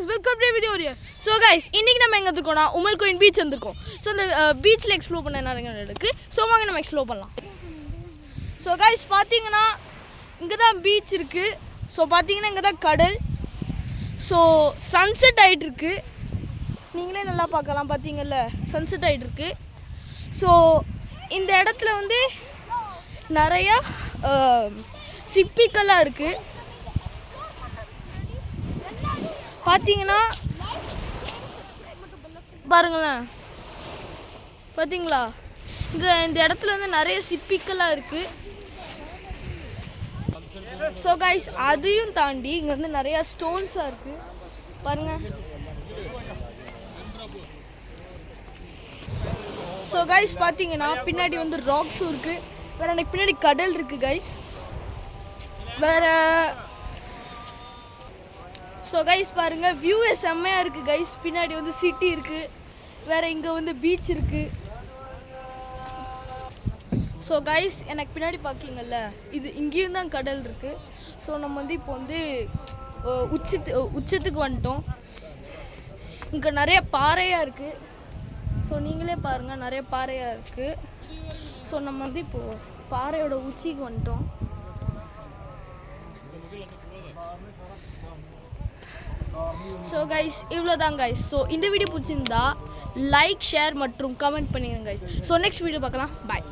guys, welcome to video warriors. So guys, இன்னைக்கு நம்ம எங்க இருக்கோம்னா உமல் கோயின் பீச் வந்திருக்கோம். So அந்த பீச்ல எக்ஸ்ப்ளோர் பண்ண நிறைய இருக்கு. So வாங்க நம்ம எக்ஸ்ப்ளோர் பண்ணலாம். So guys, பாத்தீங்கன்னா இங்க தான் பீச் இருக்கு. So பாத்தீங்கன்னா இங்க தான் கடல். So sunset ஆயிட்டு இருக்கு. நீங்களே நல்லா பார்க்கலாம் பாத்தீங்கல்ல sunset ஆயிட்டு இருக்கு. So இந்த இடத்துல வந்து நிறைய சிப்பிக்கெல்லாம் இருக்கு. பாத்தீங்கன்னா பாருங்களேன், பாத்தீங்களா இந்த இடத்துல வந்து நிறைய சிப்பிக்கெல்லாம் இருக்கு. ஸோ கைஸ், அதையும் தாண்டி இங்க வந்து நிறைய ஸ்டோன்ஸாக இருக்கு பாருங்க. ஸோ கைஸ் பார்த்தீங்கன்னா பின்னாடி வந்து ராக்ஸும் இருக்கு. வேற எனக்கு பின்னாடி கடல் இருக்கு கைஸ். வேற ஸோ கைஸ் பாருங்க, வியூவே செம்மையா இருக்கு கைஸ். பின்னாடி வந்து சிட்டி இருக்கு, வேற இங்க வந்து பீச் இருக்கு. ஸோ கைஸ், எனக்கு பின்னாடி பார்க்கிங்கல்ல, இது இங்கேயும் தான் கடல் இருக்கு. ஸோ நம்ம வந்து இப்போ வந்து உச்சத்துக்கு வந்துட்டோம். இங்கே நிறைய பாறையாக இருக்கு. ஸோ நீங்களே பாருங்க, நிறைய பாறையாக இருக்கு. ஸோ நம்ம வந்து இப்போது பாறையோட உச்சிக்கு வந்துட்டோம். ஸோ கைஸ், இவ்வளோதான் கைஸ். ஸோ இந்த வீடியோ பிடிச்சிருந்தா லைக், ஷேர் மற்றும் கமெண்ட் பண்ணிடுங்க கைஸ். ஸோ நெக்ஸ்ட் வீடியோ பார்க்கலாம். பாய்.